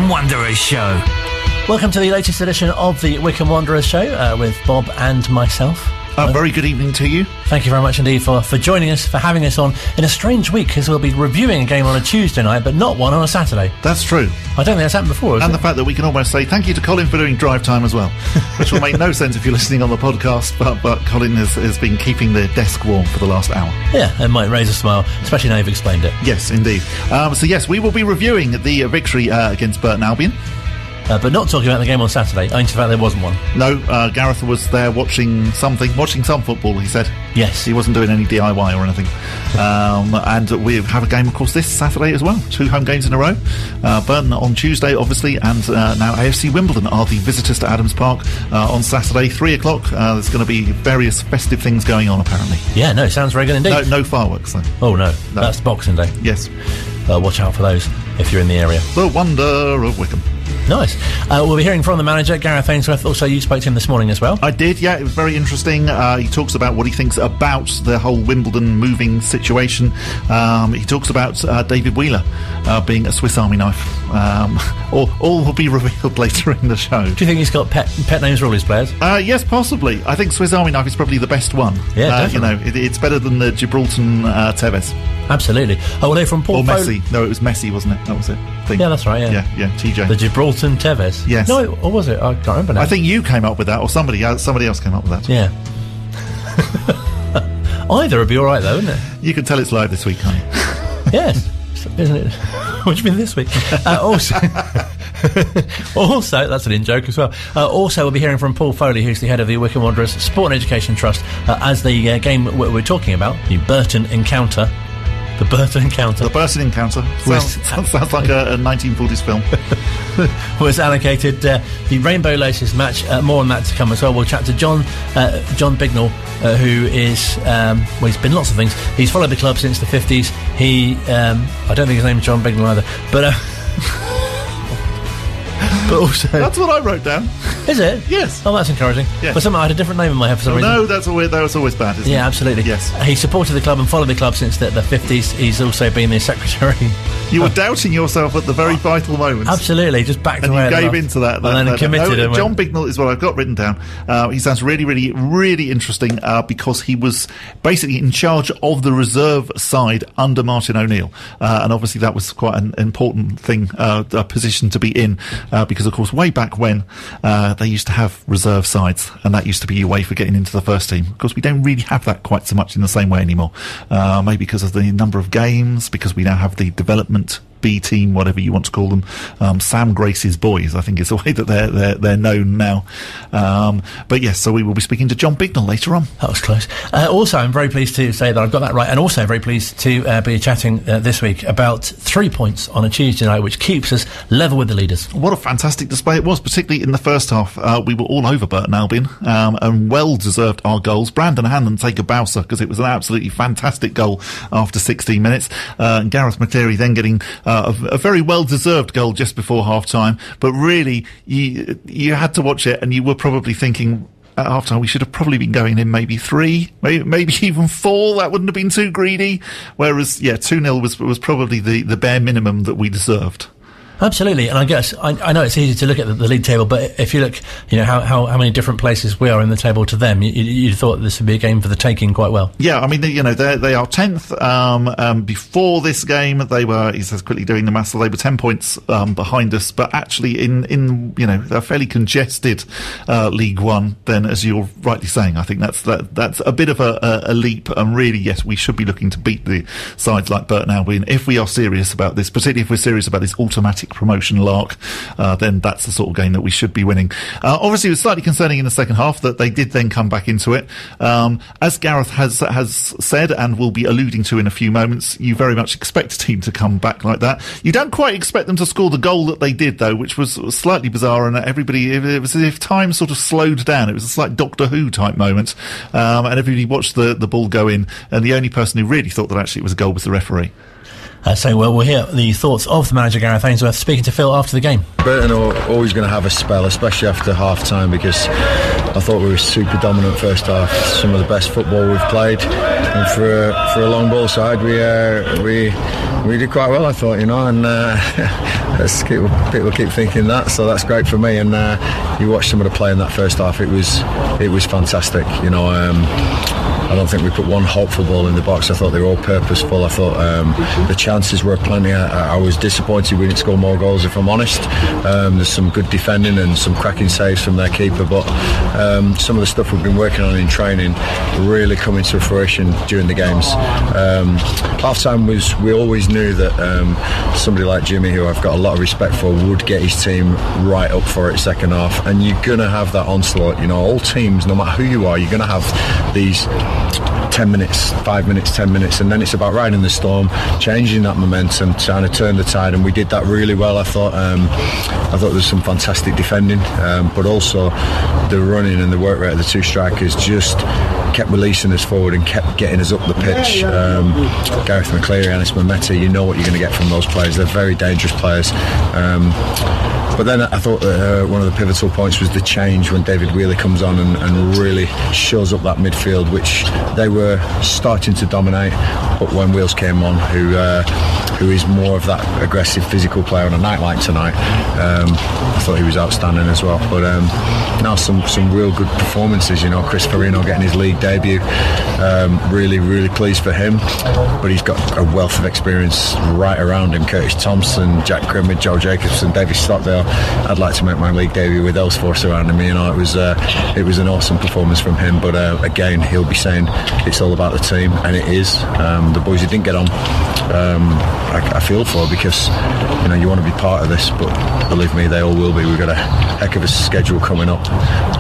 Wycombe Wanderers Show. Welcome to the latest edition of the Wycombe Wanderers Show with Bob and myself. Very good evening to you. Thank you very much indeed for joining us, for having us on in a strange week, because we'll be reviewing a game on a Tuesday night, but not one on a Saturday. That's true. I don't think that's happened before, And the fact that we can almost say thank you to Colin for doing drive time as well, which will make no sense if you're listening on the podcast, but Colin has been keeping the desk warm for the last hour. Yeah, it might raise a smile, especially now you've explained it. Yes, indeed. So yes, we will be reviewing the victory against Burton Albion. But not talking about the game on Saturday. In fact, there wasn't one. No, Gareth was there watching some football, he said. Yes. He wasn't doing any DIY or anything. And we have a game, of course, this Saturday as well. 2 home games in a row. Burton on Tuesday, obviously, and now AFC Wimbledon are the visitors to Adams Park on Saturday, 3 o'clock. There's going to be various festive things going on, apparently. Yeah, no, sounds very good indeed. No fireworks, though. Oh, no. That's Boxing Day. Yes. Watch out for those if you're in the area. The wonder of Wycombe. Nice. We'll be hearing from the manager, Gareth Ainsworth. Also, you spoke to him this morning as well. I did, yeah. It was very interesting. He talks about what he thinks about the whole Wimbledon moving situation. He talks about David Wheeler being a Swiss Army knife. All will be revealed later in the show. Do you think he's got pet names for all his players? Yes, possibly. I think Swiss Army knife is probably the best one. Yeah, definitely. It's better than the Gibraltar Tevez. Absolutely. Oh, well, from Paul Messi. No, it was Messi, wasn't it? That was it. Yeah, that's right, yeah. Yeah, TJ. The Gibraltar Tevez. Yes. No, or was it? I can't remember now. I think you came up with that, or somebody else came up with that. Yeah. Either would be all right, though, wouldn't it? You can tell it's live this week, can't you? Yes, isn't it? What do you mean this week? Also, that's an in-joke as well. Also, we'll be hearing from Paul Foley, who's the head of the Wycombe Wanderers Sport and Education Trust, as the game we're talking about, the Burton encounter. The Burton encounter. Sounds like a 1940s film. Was allocated the Rainbow Laces match. More on that to come as well. We'll chat to John Bignall, who is he's been lots of things. He's followed the club since the 50s. I don't think his name is John Bignall either, but also that's what I wrote down. Is it? Yes. Oh, that's encouraging. Yes. But somehow I had a different name in my head for some reason. No, that was always bad, isn't it? Yeah, absolutely. Yes. He supported the club and followed the club since the 50s. He's also been the secretary. You were doubting yourself at the very vital moments. Absolutely, just back to and where you gave into that. And then committed. No, John Bignall is what I've got written down. He sounds really, really, really interesting because he was basically in charge of the reserve side under Martin O'Neill. And obviously that was quite an important thing, a position to be in, because of course way back when they used to have reserve sides, and that used to be your way for getting into the first team. Of course, we don't really have that quite so much in the same way anymore. Maybe because of the number of games, because we now have the development B team, whatever you want to call them, Sam Grace's boys, I think is the way that they're known now. But yes, so we will be speaking to John Bignall later on. That was close. Also, I'm very pleased to say that I've got that right, and also very pleased to be chatting this week about 3 points on a Tuesday night, which keeps us level with the leaders. What a fantastic display it was, particularly in the first half. We were all over Burton Albion, and well deserved our goals. Brandon Hanlon take a bowser because it was an absolutely fantastic goal after 16 minutes. And Gareth McCleary then getting a very well-deserved goal just before half-time, but really you had to watch it and you were probably thinking at half-time we should have probably been going in maybe 3, maybe even 4. That wouldn't have been too greedy, whereas 2-0 was probably the bare minimum that we deserved. Absolutely, and I guess I know it's easy to look at the league table, but if you look, how many different places we are in the table to them, you thought this would be a game for the taking quite well. Yeah, I mean, they are 10th. Before this game, they were, he says quickly doing the maths, they were 10 points behind us, but actually in a fairly congested League One. Then, as you're rightly saying, I think that's a bit of a leap, and really, yes, we should be looking to beat the sides like Burton Albion if we are serious about this, particularly if we're serious about this automatic promotion lark, then that's the sort of game that we should be winning. Obviously, it was slightly concerning in the second half that they did then come back into it. As Gareth has said and will be alluding to in a few moments, you very much expect a team to come back like that. You don't quite expect them to score the goal that they did, though, which was slightly bizarre, and it was as if time sort of slowed down. It was a slight Doctor Who type moment, and everybody watched the ball go in, and the only person who really thought that actually it was a goal was the referee. We'll hear the thoughts of the manager, Gareth Ainsworth, speaking to Phil after the game. Burton are always going to have a spell, especially after half-time, because I thought we were super dominant first half. Some of the best football we've played, and for a long ball side, we did quite well, I thought, and people keep thinking that, so that's great for me. And you watch some of the play in that first half, it was fantastic. I don't think we put one hopeful ball in the box. I thought they were all purposeful. I thought the chances were plenty. I was disappointed we didn't score more goals, if I'm honest. There's some good defending and some cracking saves from their keeper, but some of the stuff we've been working on in training really coming to fruition during the games. Half time we always knew that somebody like Jimmy, who I've got a lot of respect for, would get his team right up for it second half, and you're going to have that onslaught. All teams, no matter who you are, you're going to have these 10 minutes, 5 minutes, 10 minutes, and then it's about riding the storm, changing that momentum, trying to turn the tide, and we did that really well. I thought there was some fantastic defending, but also the running and the work rate of the two strikers just kept releasing us forward and kept getting us up the pitch. Gareth McCleary, Anis Mehmeti, you know what you're going to get from those players. They're very dangerous players. But then I thought that one of the pivotal points was the change when David Wheeler comes on and really shows up that midfield, which they were starting to dominate. But when Wheels came on, who is more of that aggressive physical player on a night like tonight, I thought he was outstanding as well. But now some real good performances. Chris Farino getting his league debut, really, really pleased for him. But he's got a wealth of experience right around him. Curtis Thompson, Jack Grimmett, Joe Jacobson, David Stockdale. I'd like to make my league debut with those four surrounding me. It was an awesome performance from him. But again, he'll be saying it's all about the team, and it is. The boys who didn't get on, I feel for, because you want to be part of this, but believe me, they all will be. We've got a heck of a schedule coming up,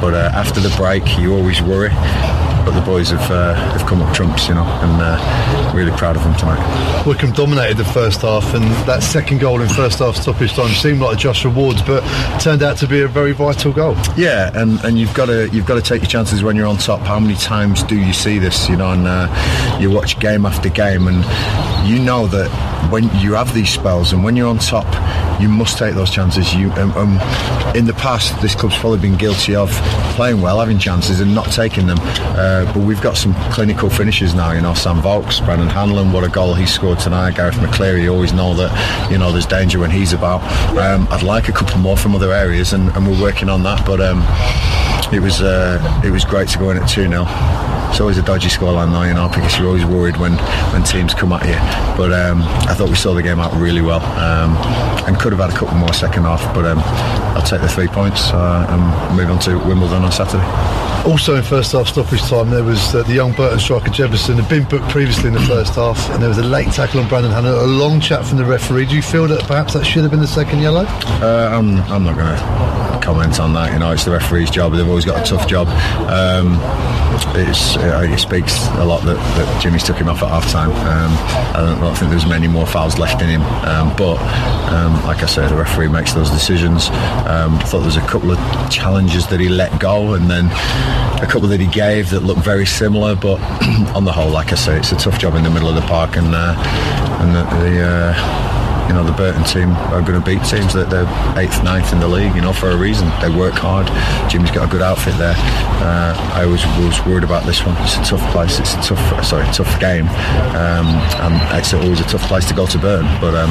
but after the break you always worry, but the boys have come up trumps, and really proud of them tonight. Wycombe dominated the first half, and that second goal in first half stoppage time seemed like just rewards, but turned out to be a very vital goal. Yeah, and you've got to take your chances when you're on top. How many times do you see this? And you watch game after game, and you know that when you have these spells and when you're on top, you must take those chances. In the past, this club's probably been guilty of playing well, having chances and not taking them, but we've got some clinical finishes now. Sam Vokes, Brandon Hanlon, what a goal he scored tonight. Gareth McCleary, you always know that there's danger when he's about. I'd like a couple more from other areas, and we're working on that, but it was great to go in at 2-0. It's always a dodgy scoreline though, because you're always worried when teams come at you. But I thought we saw the game out really well, and could have had a couple more second half, but I'll take the 3 points and move on to Wimbledon on Saturday. Also in first half stoppage time, there was the young Burton striker Jefferson had been booked previously in the first half, and there was a late tackle on Brandon Hanlon, a long chat from the referee. Do you feel that perhaps that should have been the second yellow? I'm not going to comment on that. It's the referee's job. They've always got a tough job. It speaks a lot that Jimmy's took him off at half time. I don't think there's many more fouls left in him, but like I said, the referee makes those decisions. I thought there was a couple of challenges that he let go, and then a couple that he gave that looked very similar, but on the whole, like I say, it's a tough job in the middle of the park, and the Burton team are going to beat teams that they're 8th, 9th in the league, for a reason. They work hard. Jimmy's got a good outfit there. I was worried about this one. It's a tough place. It's a tough game, and it's always a tough place to go to Burton. But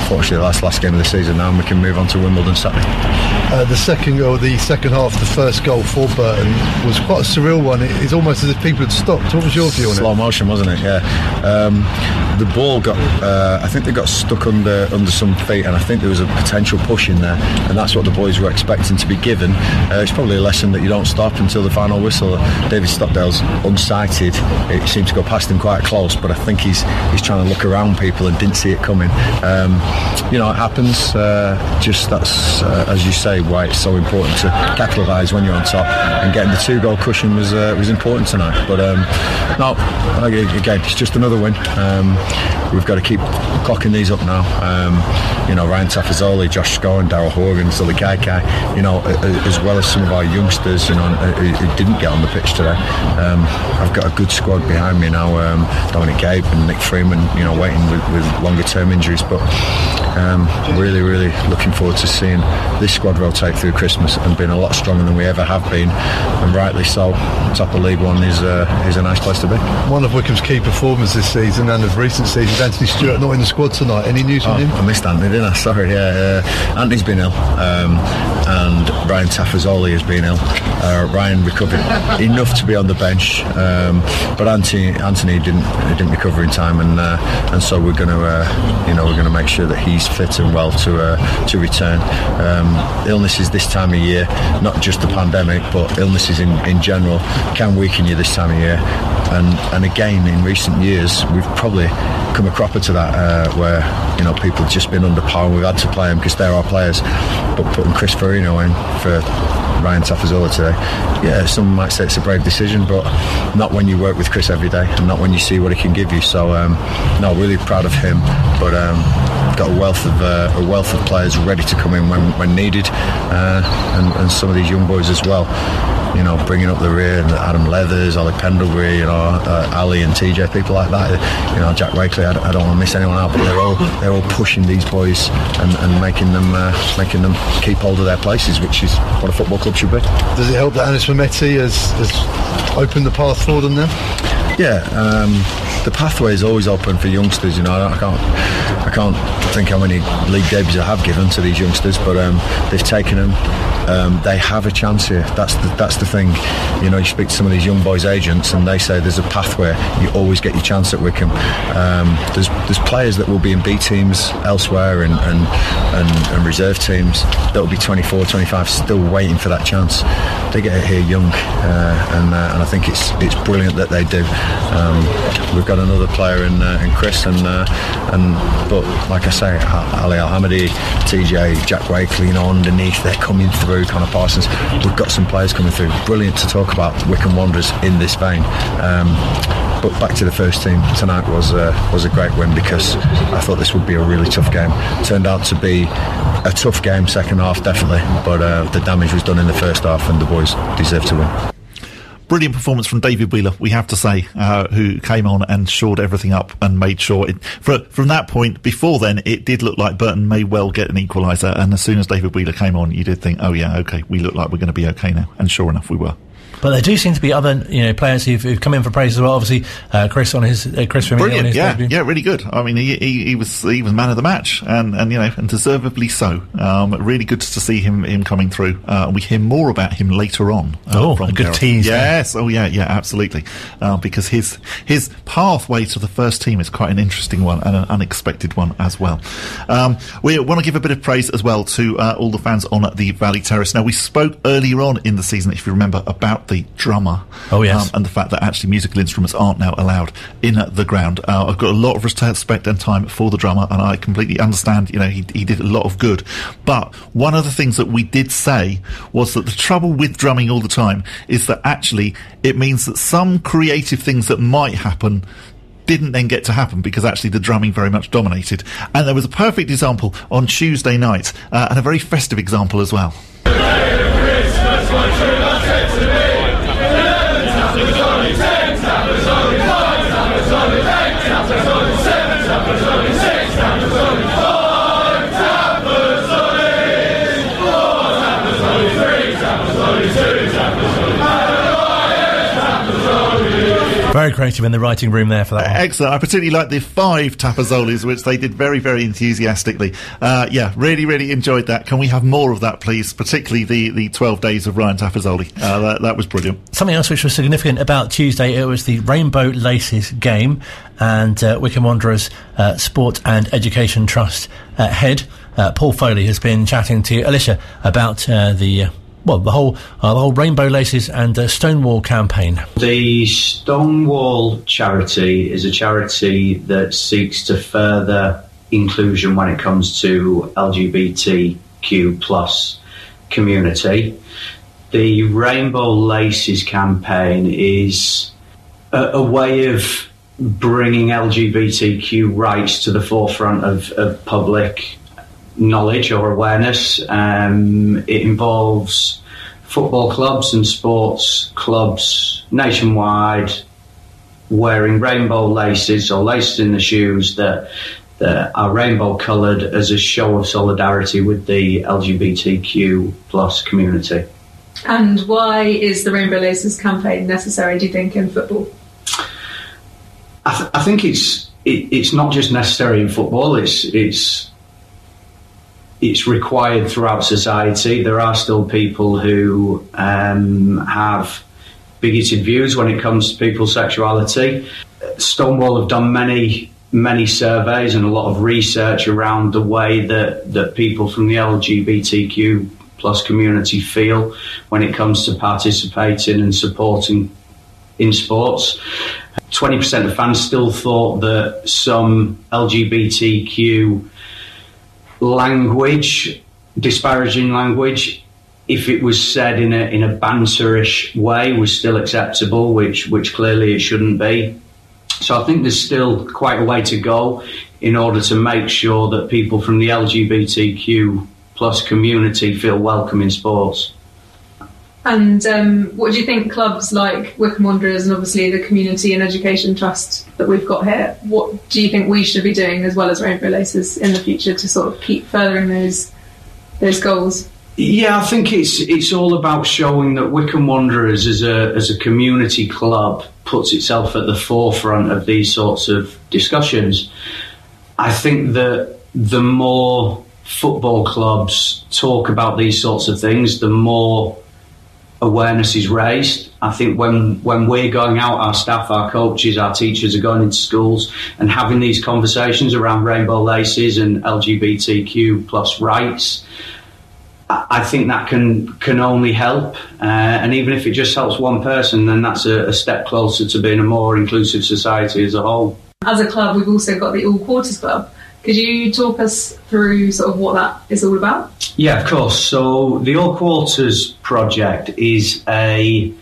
fortunately, the last game of the season now, and we can move on to Wimbledon Saturday. The second half, the first goal for Burton was quite a surreal one. It's almost as if people had stopped. What was your view on it? Slow motion, wasn't it? Yeah. The ball got. I think they got stuck under some feet, and I think there was a potential push in there, and that's what the boys were expecting to be given. It's probably a lesson that you don't stop until the final whistle. David Stockdale's unsighted. It seemed to go past him quite close, but I think he's trying to look around people and didn't see it coming. It happens. Just that's as you say, why it's so important to capitalise when you're on top, and getting the 2-goal cushion was important tonight. But no, again, it's just another win. We've got to keep clocking these up now. Ryan Tafazoli, Josh Scowen, Darryl Horgan, Sully Kaikai, as well as some of our youngsters, who didn't get on the pitch today. I've got a good squad behind me now. Dominic Gabe and Nick Freeman, waiting with longer term injuries, but really, really looking forward to seeing this squad rotate through Christmas and being a lot stronger than we ever have been, and rightly so. Top of League One is a nice place to be. One of Wycombe's key performers this season and of recent seasons, Anthony Stewart, not in the squad tonight. Any news on him? I missed Anthony, didn't I? Sorry, Anthony's been ill, and Ryan Tafazoli has been ill. Ryan recovered enough to be on the bench, but Anthony didn't recover in time, and so we're going to make sure that he's fit and well to return. Illnesses this time of year, not just the pandemic, but illnesses in general, can weaken you this time of year. And again, in recent years, we've probably come a cropper to that, where people have just been under par and we've had to play them because they're our players. But putting Chris Farino in for Ryan Tafazoli today, some might say it's a brave decision, but not when you work with Chris every day and not when you see what he can give you. So really proud of him, but got a wealth of players ready to come in when needed, and some of these young boys as well, bringing up the rear, and Adam Leathers, Ollie Pendlebury, Ali and TJ, people like that, Jack Wakely. I don't want to miss anyone out, but they're all pushing these boys and making them keep hold of their places, which is what a football club should be. Does it help that Anis Mehmeti has opened the path for them now? Yeah, the pathway is always open for youngsters. I can't think how many league debuts I have given to these youngsters, but they've taken them. They have a chance here. That's the thing. You speak to some of these young boys' agents, and they say there's a pathway. You always get your chance at Wycombe. There's players that will be in B teams elsewhere and reserve teams that will be 24, 25, still waiting for that chance. They get it here young, and I think it's brilliant that they do. We've got another player in Chris, but like I say, Ali Al-Hamadi, TJ, Jack Wakely, underneath, they're coming through. Connor Parsons, we've got some players coming through. Brilliant to talk about Wycombe Wanderers in this vein. But back to the first team tonight was a great win, because I thought this would be a really tough game. Turned out to be a tough game, second half definitely, but the damage was done in the first half, and the boys deserved to win. Brilliant performance from David Wheeler, we have to say, who came on and shored everything up and made sure from that point. Before then, it did look like Burton may well get an equaliser, and as soon as David Wheeler came on, you did think, oh yeah, okay, we look like we're going to be okay now, and sure enough we were. But there do seem to be other players who've come in for praise as well. Obviously, Chris on his brilliant, debut. Yeah, really good. I mean, he was man of the match, and deservedly so. Really good to see him coming through. We hear more about him later on. From a good Gareth. tease. Yes. There. Oh yeah, absolutely. Because his pathway to the first team is quite an interesting one and an unexpected one as well. We want to give a bit of praise as well to all the fans on the Valley Terrace. Now, we spoke earlier on in the season, if you remember, about the drummer. Oh yes. And the fact that actually musical instruments aren't now allowed in the ground. I've got a lot of respect and time for the drummer, and I completely understand, he did a lot of good. But one of the things that we did say was that the trouble with drumming all the time is that actually it means that some creative things that might happen didn't then get to happen, because actually the drumming very much dominated. And there was a perfect example on Tuesday night, and a very festive example as well. Very creative in the writing room there for that one. Excellent. I particularly like the 5 Tapazolis, which they did very, very enthusiastically. Really, really enjoyed that. Can we have more of that, please? Particularly the 12 days of Ryan Tafazoli. That was brilliant. Something else which was significant about Tuesday, it was the Rainbow Laces game, and Wycombe Wanderers Sport and Education Trust head Paul Foley has been chatting to Alicia about the whole Rainbow Laces and Stonewall campaign. The Stonewall charity is a charity that seeks to further inclusion when it comes to LGBTQ plus community. The Rainbow Laces campaign is a way of bringing LGBTQ rights to the forefront of public knowledge or awareness. It involves football clubs and sports clubs nationwide wearing rainbow laces or laces in the shoes that are rainbow coloured as a show of solidarity with the LGBTQ plus community. And why is the Rainbow Laces campaign necessary, do you think, in football? I think it's not just necessary in football. It's required throughout society. There are still people who have bigoted views when it comes to people's sexuality. Stonewall have done many surveys and a lot of research around the way that people from the LGBTQ plus community feel when it comes to participating and supporting in sports. 20% of fans still thought that some LGBTQ language, disparaging language, if it was said in a banterish way, was still acceptable, which clearly it shouldn't be. So I think there's still quite a way to go in order to make sure that people from the LGBTQ plus community feel welcome in sports. And what do you think clubs like Wycombe Wanderers and obviously the Community and Education Trust that we've got here, what do you think we should be doing as well as Rainbow Laces in the future to sort of keep furthering those goals? Yeah, I think it's all about showing that Wycombe Wanderers as a community club puts itself at the forefront of these sorts of discussions. I think that the more football clubs talk about these sorts of things, the more awareness is raised. I think when we're going out, our staff, our coaches, our teachers are going into schools and having these conversations around Rainbow Laces and LGBTQ plus rights, I think that can only help, and even if it just helps one person, then that's a step closer to being a more inclusive society as a whole. As a club, we've also got the All Quarters Club. Could you talk us through sort of what that is all about? Yeah, of course. So the All Quarters project is a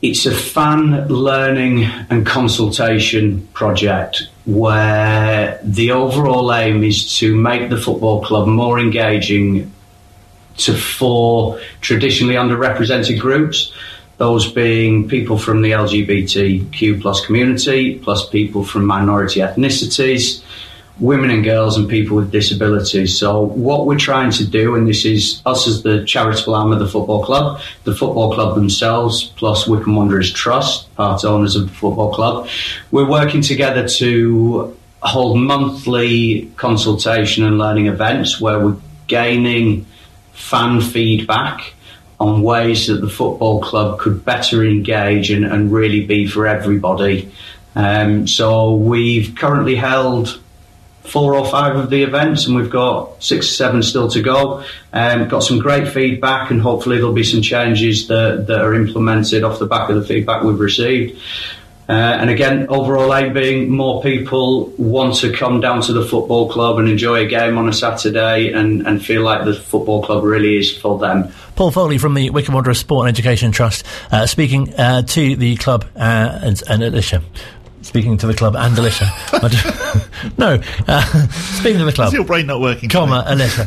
fan learning and consultation project where the overall aim is to make the football club more engaging for traditionally underrepresented groups, those being people from the LGBTQ plus community, plus people from minority ethnicities, women and girls and people with disabilities. So what we're trying to do, and this is us as the charitable arm of the football club themselves, plus Wycombe Wanderers Trust, part owners of the football club, we're working together to hold monthly consultation and learning events where we're gaining fan feedback on ways that the football club could better engage and really be for everybody. So we've currently held 4 or 5 of the events, and we've got 6 or 7 still to go. Got some great feedback, and hopefully there'll be some changes that are implemented off the back of the feedback we've received. And again, overall aim being more people want to come down to the football club and enjoy a game on a Saturday and feel like the football club really is for them. Paul Foley from the Wycombe Wanderers Sport and Education Trust, speaking to the club and Alicia. Speaking to the club and Alicia. No, speaking to the club. Is your brain not working? Alicia.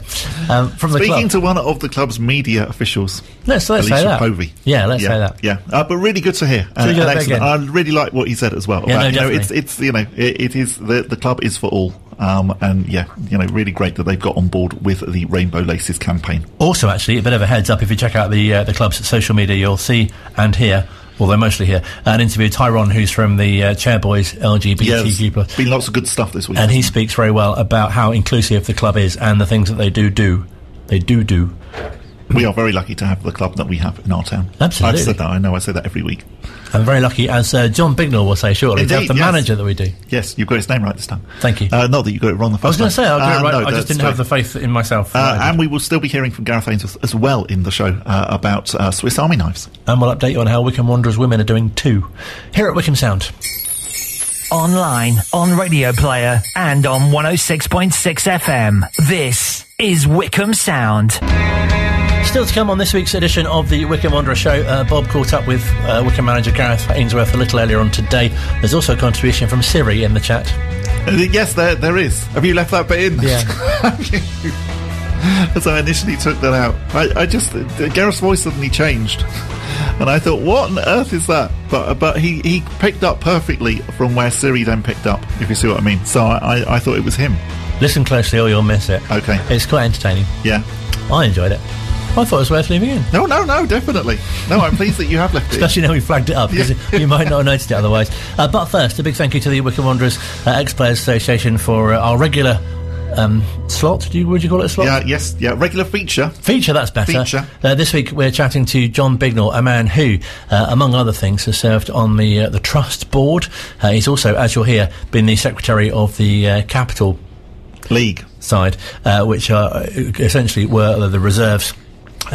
From the speaking club. to one of the club's media officials. Let's say that. Povey. Yeah, let's say that. Yeah, but really good to hear. And excellent. I really like what he said as well. Yeah, about, it is the club is for all. And yeah, really great that they've got on board with the Rainbow Laces campaign. Also, actually, a bit of a heads up, if you check out the club's social media, you'll see and hear, although mostly here, an interview with Tyrone, who's from the Chairboys LGBTQ+. There's been lots of good stuff this week. And he speaks very well about how inclusive the club is and the things that they do. They do. We are very lucky to have the club that we have in our town. Absolutely. I've said that. I know I say that every week. I'm very lucky, as John Bignall will say shortly, Indeed, to have the manager that we do. Yes, you've got his name right this time. Thank you. Not that you got it wrong the first time. I was going to say, I'll get it right. No, I just didn't have the faith in myself. And we will still be hearing from Gareth Ainsworth as well in the show about Swiss Army knives. And we'll update you on how Wycombe Wanderers women are doing too. Here at Wycombe Sound. Online, on Radio Player, and on 106.6 FM. This is Wycombe Sound. Still to come on this week's edition of the Wycombe Wanderers Show, Bob caught up with Wycombe manager Gareth Ainsworth a little earlier on today. There's also a contribution from Siri in the chat. Yes, there is. Have you left that bit in? Yeah. As I initially took that out, I just Gareth's voice suddenly changed, and I thought, what on earth is that? But he picked up perfectly from where Siri then picked up, if you see what I mean. So I thought it was him. Listen closely or you'll miss it. Okay. It's quite entertaining. Yeah. I enjoyed it. I thought it was worth leaving in. No, definitely. No, I'm pleased that you have left it. Especially now we flagged it up, because you might not have noticed it otherwise. But first, a big thank you to the Wycombe Wanderers Ex-Players Association for our regular slot. Would you call it a slot? Regular feature. Feature, that's better. Feature. This week we're chatting to John Bignall, a man who, among other things, has served on the Trust Board. He's also, as you'll hear, been the Secretary of the Capital League side, which essentially were the reserves.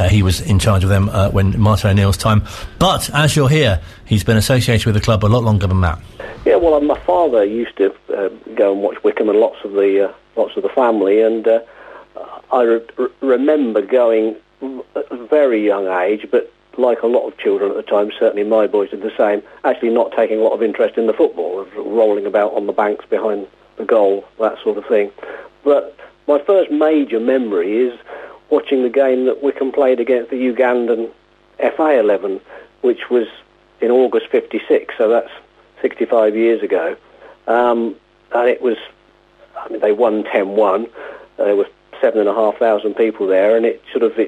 He was in charge of them when Martin O'Neill's time. But, as you'll hear, he's been associated with the club a lot longer than that. Yeah, well, my father used to go and watch Wycombe, and lots of the family, and I remember going at a very young age, but like a lot of children at the time, certainly my boys did the same, actually not taking a lot of interest in the football, rolling about on the banks behind the goal, that sort of thing. But my first major memory is watching the game that Wycombe played against the Ugandan FA 11, which was in August '56, so that's 65 years ago. And it was, they won 10-1. There were 7,500 people there, and it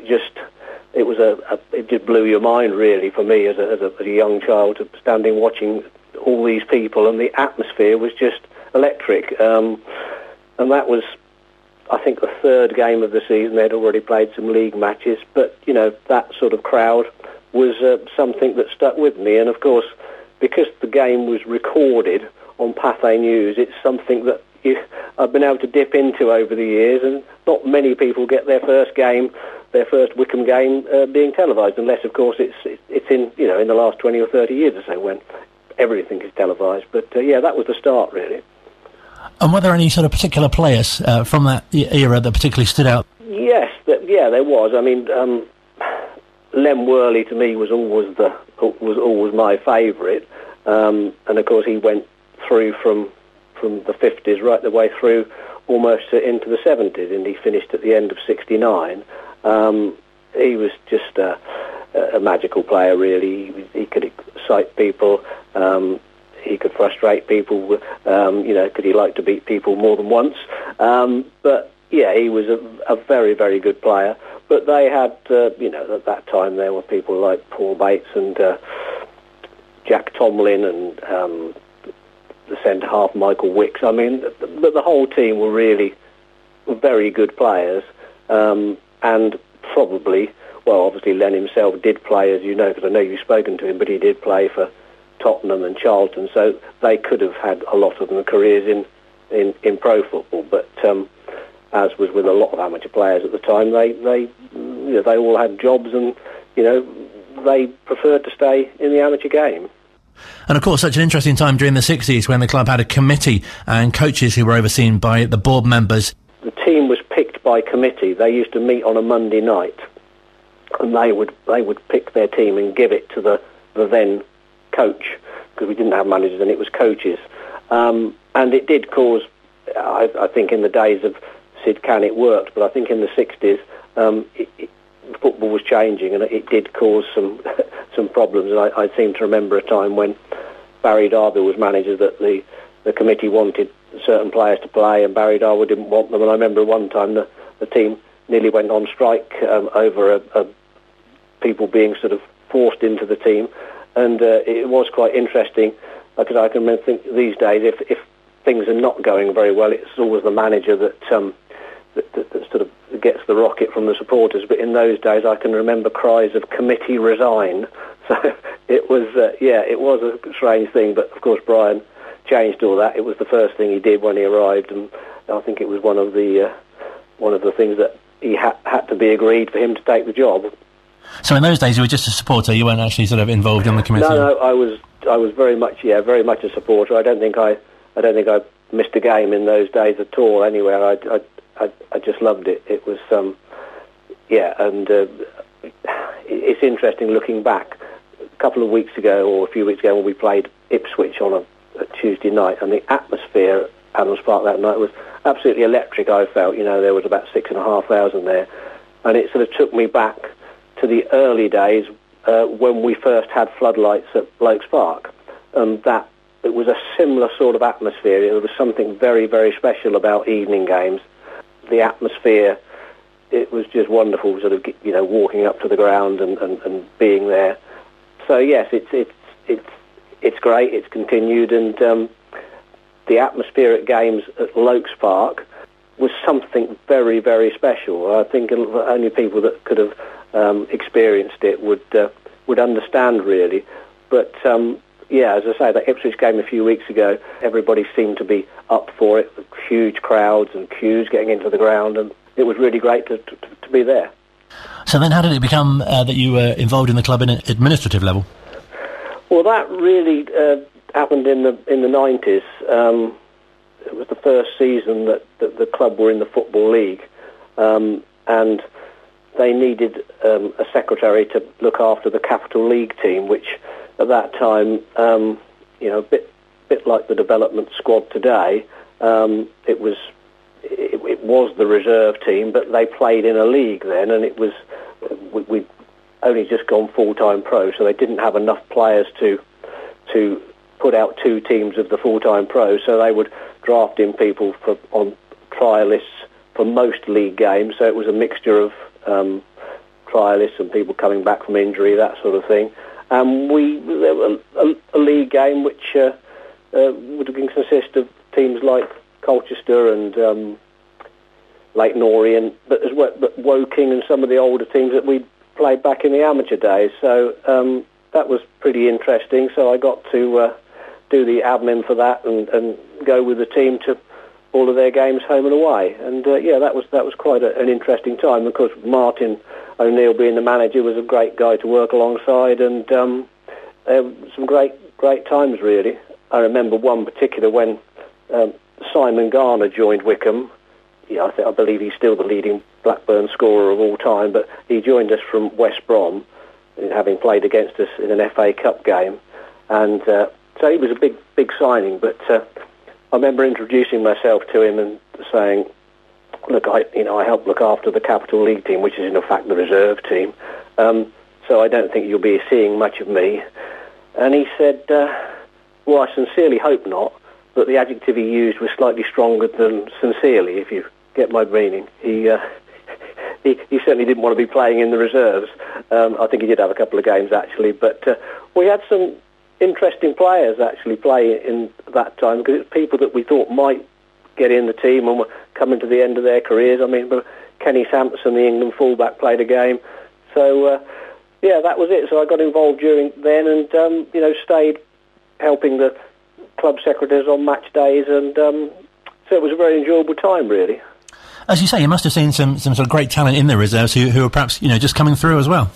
just blew your mind, really, for me as a young child, standing watching all these people, and the atmosphere was just electric. And that was, I think, the third game of the season. They'd already played some league matches, but, that sort of crowd was something that stuck with me. And, of course, because the game was recorded on Pathé News, it's something that I've been able to dip into over the years, and not many people get their first Wycombe game being televised, unless, of course, it's in the last 20 or 30 years or so when everything is televised. But, that was the start, really. And were there any sort of particular players from that era that particularly stood out? Yes, there was. I mean, Lem Worley to me was always my favourite, and of course he went through from the 50s right the way through almost into the 70s, and he finished at the end of '69. He was just a magical player, really. He could excite people. He could frustrate people, because he liked to beat people more than once. But, he was a very, very good player. But they had, at that time there were people like Paul Bates and Jack Tomlin and the centre-half Michael Wicks. I mean, the whole team were really very good players. And probably, obviously Len himself did play, as you know, because I know you've spoken to him, but he did play for Tottenham and Charlton, so they could have had a lot of them careers in pro football. But as was with a lot of amateur players at the time, they all had jobs, and they preferred to stay in the amateur game. And of course, such an interesting time during the 60s when the club had a committee and coaches who were overseen by the board members. The team was picked by committee. They used to meet on a Monday night, and they would pick their team and give it to the then coach, because we didn't have managers and it was coaches, and it did cause, I think in the days of Sid Can it worked, but I think in the 60s football was changing, and it did cause some problems. And I seem to remember a time when Barry Darby was manager that the committee wanted certain players to play and Barry Darby didn't want them, and I remember one time the team nearly went on strike over people being sort of forced into the team. And it was quite interesting, because I can think these days, if things are not going very well, it's always the manager that sort of gets the rocket from the supporters. But in those days, I can remember cries of "committee resign." So it was, it was a strange thing. But of course, Brian changed all that. It was the first thing he did when he arrived, and I think it was one of the things that he had to be agreed for him to take the job. So in those days you were just a supporter, you weren't actually sort of involved in the committee? No, I was very much a supporter. I don't think I missed a game in those days at all anywhere. I just loved it. It was, and it's interesting looking back. A couple of weeks ago, or a few weeks ago, when we played Ipswich on a Tuesday night, and the atmosphere at Adams Park that night was absolutely electric. I felt, there was about 6,500 there, and it sort of took me back to the early days when we first had floodlights at Blokes Park, and that it was a similar sort of atmosphere. There was something very, very special about evening games. The atmosphere, it was just wonderful, sort of, walking up to the ground and being there. So yes, it's great. It's continued, and the atmosphere at games at Blokes Park was something very, very special. I think only people that could have experienced it would understand, really. But as I say, that Ipswich game a few weeks ago, everybody seemed to be up for it. Huge crowds and queues getting into the ground, and it was really great to be there. So then how did it become that you were involved in the club in an administrative level? Well, that really happened in the 90s. It was the first season that the club were in the Football League, and they needed a secretary to look after the Capital League team, which at that time, a bit like the development squad today, it was the reserve team, but they played in a league then, and it was we'd only just gone full-time pro, so they didn't have enough players to put out two teams of the full-time pro, so they would draft in people on trial lists for most league games, so it was a mixture of trialists and people coming back from injury, that sort of thing. There was a league game which would have consist of teams like Colchester and Leyton Orient, but Woking and some of the older teams that we played back in the amateur days. So that was pretty interesting. So I got to do the admin for that and go with the team to all of their games home and away. And that was quite an interesting time. Of course, Martin O'Neill being the manager was a great guy to work alongside, and some great times really. I remember one particular when Simon Garner joined Wycombe. I believe he's still the leading Blackburn scorer of all time, but he joined us from West Brom, having played against us in an FA Cup game, and so he was a big signing. But I remember introducing myself to him and saying, "Look, I help look after the Capital League team, which is in fact the reserve team. So I don't think you'll be seeing much of me." And he said, "Well, I sincerely hope not." But the adjective he used was slightly stronger than sincerely, if you get my meaning. He certainly didn't want to be playing in the reserves. I think he did have a couple of games, actually. But we had some interesting players actually play in that time, because it's people that we thought might get in the team and were coming to the end of their careers. I mean, Kenny Sampson, the England fullback, played a game. So, that was it. So I got involved during then and, stayed helping the club secretaries on match days, and so it was a very enjoyable time, really. As you say, you must have seen some sort of great talent in the reserves who are perhaps just coming through as well.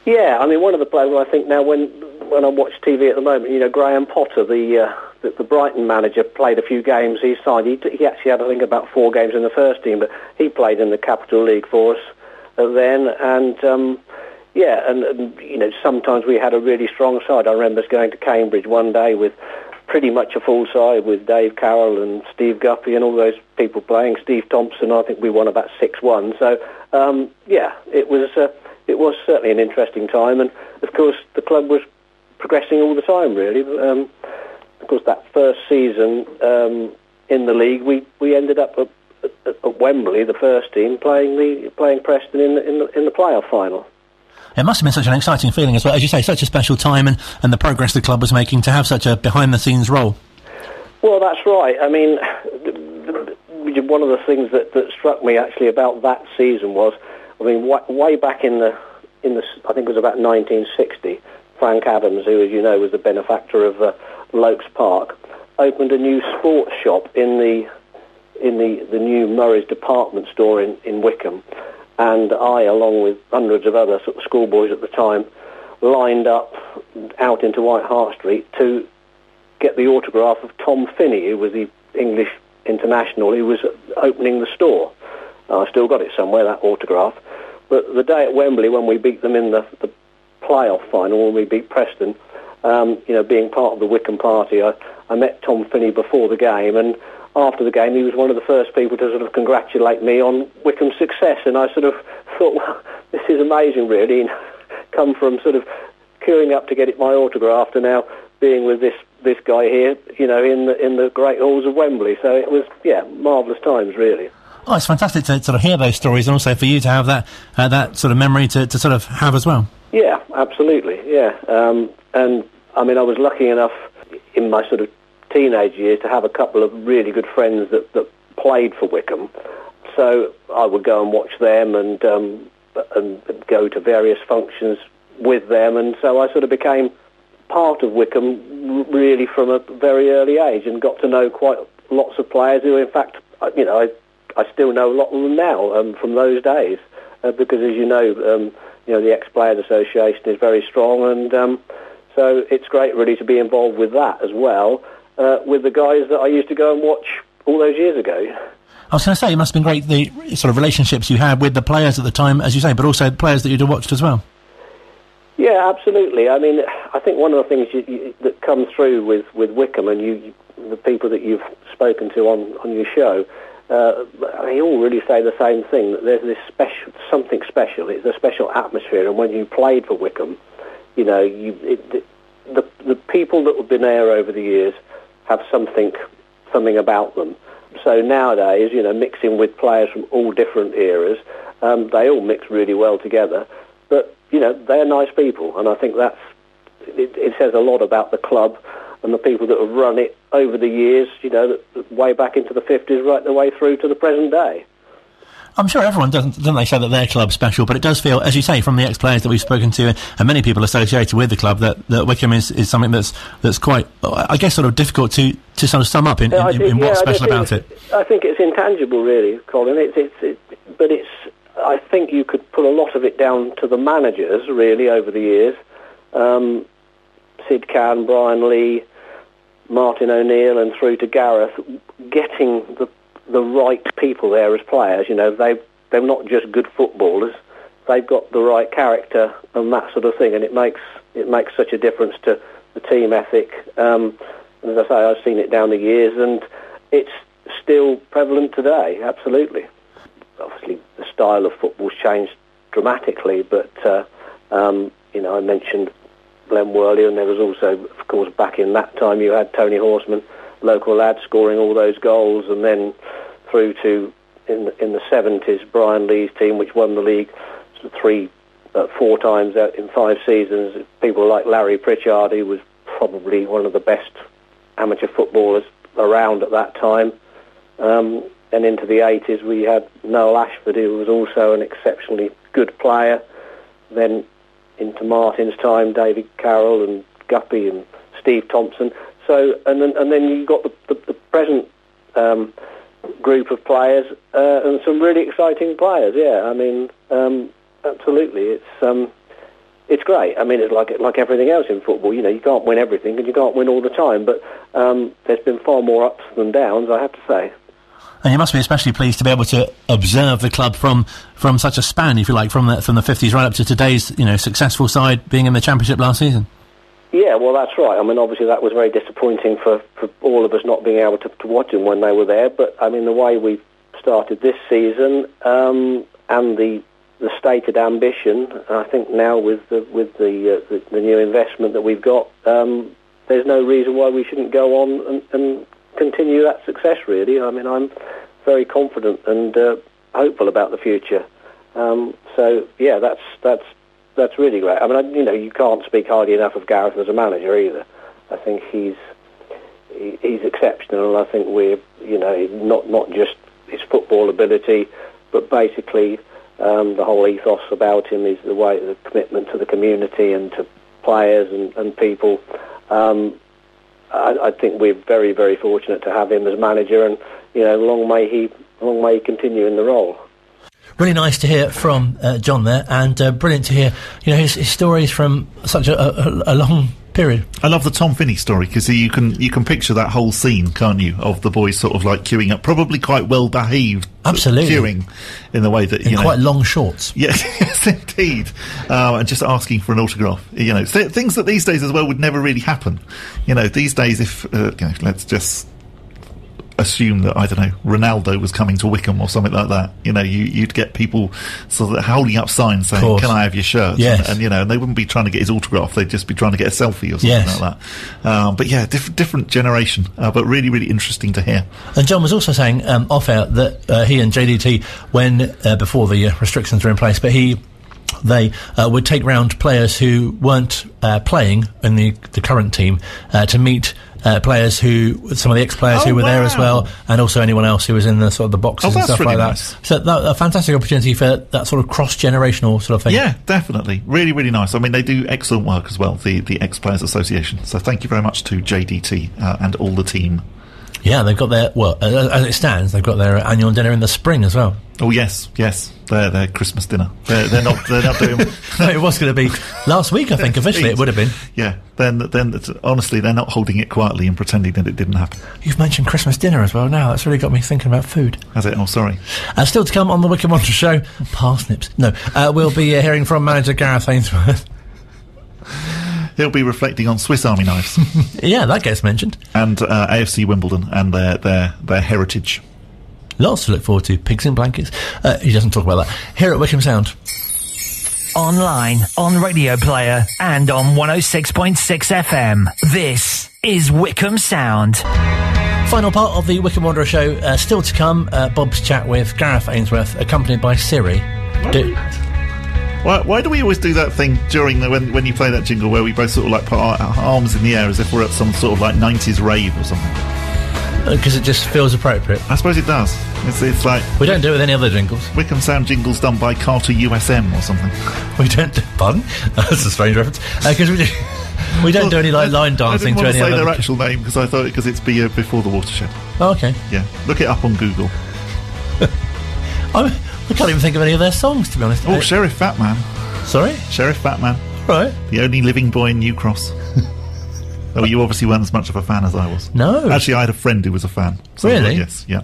Yeah, I mean, one of the players I think now when I watch TV at the moment, Graham Potter, the Brighton manager, played a few games. He signed. He actually had, I think, about 4 games in the first team, but he played in the Capital League for us then, and sometimes we had a really strong side. I remember us going to Cambridge one day with pretty much a full side with Dave Carroll and Steve Guppy and all those people playing. Steve Thompson, I think we won about 6-1. So, it was certainly an interesting time. And, of course, the club was progressing all the time, really. Of course, that first season in the league, we ended up at Wembley, the first team, playing Preston in the playoff final. It must have been such an exciting feeling as well. As you say, such a special time and the progress the club was making to have such a behind-the-scenes role. Well, that's right. I mean, one of the things that struck me actually about that season was, I mean, way back in the I think it was about 1960, Frank Adams, who, as you know, was the benefactor of Blokes Park, opened a new sports shop in the new Murray's department store in Wycombe. And I, along with hundreds of other sort of schoolboys at the time, lined up out into White Hart Street to get the autograph of Tom Finney, who was the English international who was opening the store. I still got it somewhere, that autograph. But the day at Wembley when we beat them in the playoff final, when we beat Preston, being part of the Wycombe party, I met Tom Finney before the game, and after the game he was one of the first people to sort of congratulate me on Wycombe's success, and I sort of thought, well, this is amazing really, come from sort of queuing up to get my autograph to now being with this guy here, in the great halls of Wembley. So it was, marvellous times really. Oh, it's fantastic to sort of hear those stories, and also for you to have that sort of memory to sort of have as well. Yeah, absolutely, yeah. And I mean, I was lucky enough in my sort of teenage years to have a couple of really good friends that played for Wycombe. So I would go and watch them and go to various functions with them, and so I sort of became part of Wycombe really from a very early age, and got to know quite lots of players who, in fact, I still know a lot of them now from those days, because as you know, the Ex-Players Association is very strong, and so it's great really to be involved with that as well, with the guys that I used to go and watch all those years ago. I was going to say, it must have been great, the sort of relationships you had with the players at the time, as you say, but also the players that you'd have watched as well. Yeah, absolutely. I mean, I think one of the things that comes through with Wycombe, and the people that you've spoken to on your show, they all really say the same thing, that there's this something special. It's a special atmosphere, and when you played for Wycombe, the people that have been there over the years have something about them. So nowadays, mixing with players from all different eras, they all mix really well together. But they're nice people, and I think it says a lot about the club and the people that have run it over the years, way back into the 50s, right the way through to the present day. I'm sure everyone doesn't they say that their club's special, but it does feel, as you say, from the ex-players that we've spoken to, and many people associated with the club, that Wycombe is something that's quite, I guess, sort of difficult to sort of sum up in what's special about it. I think it's intangible, really, Colin. But I think you could put a lot of it down to the managers, really, over the years. Sid Can, Brian Lee, Martin O'Neill, and through to Gareth, getting the right people there as players. They're not just good footballers. They've got the right character and that sort of thing, and it makes such a difference to the team ethic. And as I say, I've seen it down the years, and it's still prevalent today, absolutely. Obviously, the style of football's changed dramatically, but, I mentioned Glenn Worley, and there was also, of course, back in that time, you had Tony Horseman, local lad, scoring all those goals, and then through to, in the 70s, Brian Lee's team, which won the league 4 times out in 5 seasons. People like Larry Pritchard, who was probably one of the best amateur footballers around at that time. And into the 80s, we had Noel Ashford, who was also an exceptionally good player. Then into Martin's time, David Carroll and Guppy and Steve Thompson. So, and then you got the present group of players and some really exciting players. Yeah, I mean, absolutely, it's great. I mean, it's like everything else in football. You can't win everything, and you can't win all the time. But there's been far more ups than downs, I have to say. And you must be especially pleased to be able to observe the club from such a span, if you like, from the 50s right up to today's successful side being in the Championship last season. Yeah, well, that's right. I mean, obviously that was very disappointing for all of us not being able to watch them when they were there. But I mean, the way we started this season and the stated ambition, I think now with the new investment that we've got, there's no reason why we shouldn't go on and continue that success, really. I mean, I'm very confident and hopeful about the future. So yeah, that's really great. I mean, you can't speak highly enough of Gareth as a manager either. I think he's exceptional, and I think we're not just his football ability, but basically the whole ethos about him is the commitment to the community and to players and people. I think we're very, very fortunate to have him as manager, and long may he continue in the role. Really nice to hear from John there, and brilliant to hear his stories from such a long Period. I love the Tom Finney story because you can picture that whole scene, can't you, of the boys sort of like queuing up, probably quite well behaved. Absolutely. Queuing in the way that in quite long shorts. Yeah, yes, indeed. And just asking for an autograph. Things that these days as well would never really happen. These days, if let's just assume that, I don't know, Ronaldo was coming to Wycombe or something like that, you'd get people sort of holding up signs saying, "Can I have your shirt?" Yes. And they wouldn't be trying to get his autograph, they'd just be trying to get a selfie or something like that. But yeah, different generation, but really, really interesting to hear. And John was also saying off air that he and JDT, when before the restrictions were in place, but they would take round players who weren't playing in the current team to meet players some of the ex-players who were there as well, and also anyone else who was in the sort of the boxes and stuff really like nice. that. So a fantastic opportunity for that sort of cross-generational sort of thing. Yeah, definitely. Really, really nice. I mean, they do excellent work as well, the Ex-Players Association. So thank you very much to JDT and all the team. Yeah, they've got their, as it stands, they've got their annual dinner in the spring as well. Oh yes, their Christmas dinner. They're not doing. No, it was going to be last week, I think. Officially, it would have been. Yeah. Then honestly, they're not holding it quietly and pretending that it didn't happen. You've mentioned Christmas dinner as well. Now that's really got me thinking about food. Has it? Oh, sorry. Still to come on the Wycombe Wanderers Show, parsnips. No, we'll be hearing from manager Gareth Ainsworth. He'll be reflecting on Swiss Army knives. Yeah, that gets mentioned. And AFC Wimbledon and their heritage. Lots to look forward to. Pigs in blankets. He doesn't talk about that. Here at Wycombe Sound. Online, on Radio Player, and on 106.6 FM. This is Wycombe Sound. Final part of the Wycombe Wanderers Show. Still to come, Bob's chat with Gareth Ainsworth, accompanied by Siri. Why do we always do that thing during when you play that jingle where we both sort of like put our arms in the air as if we're at some sort of like 90s rave or something? Because it just feels appropriate. I suppose it does. It's like... We don't do it with any other jingles. Wycombe Sound jingles done by Carter USM or something. We don't... Pardon? That's a strange reference. Because we don't do any line dancing to any other... I didn't want to say their actual name because I thought it's before the watershed. Oh, okay. Yeah. Look it up on Google. I can't even think of any of their songs, to be honest. Oh, Sheriff Fatman. Sorry? Sheriff Fatman. Right. The only living boy in New Cross. Oh, you obviously weren't as much of a fan as I was. No. Actually, I had a friend who was a fan. So really? Yes, yeah.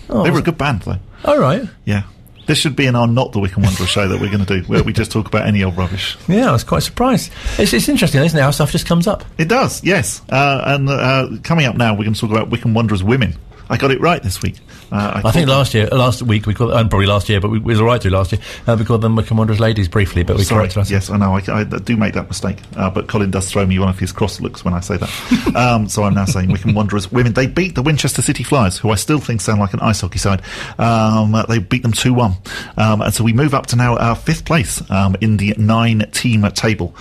They were a good band, though. Oh, right. Yeah. This should be in our Not the Wycombe Wanderers show that we're going to do, where we just talk about any old rubbish. Yeah, I was quite surprised. It's interesting, isn't it, how stuff just comes up? It does, yes. And coming up now, we're going to talk about Wycombe Wanderers women. I got it right this week. I think last week we called, and probably last year, but we was all right through last year. We called them Wycombe Wanderers ladies briefly, but we corrected ourselves. Yes, I know. I do make that mistake, but Colin does throw me one of his cross looks when I say that. So I'm now saying Wycombe Wanderers women. They beat the Winchester City Flyers, who I still think sound like an ice hockey side. They beat them 2-1, and so we move up to now 5th place in the 9-team table.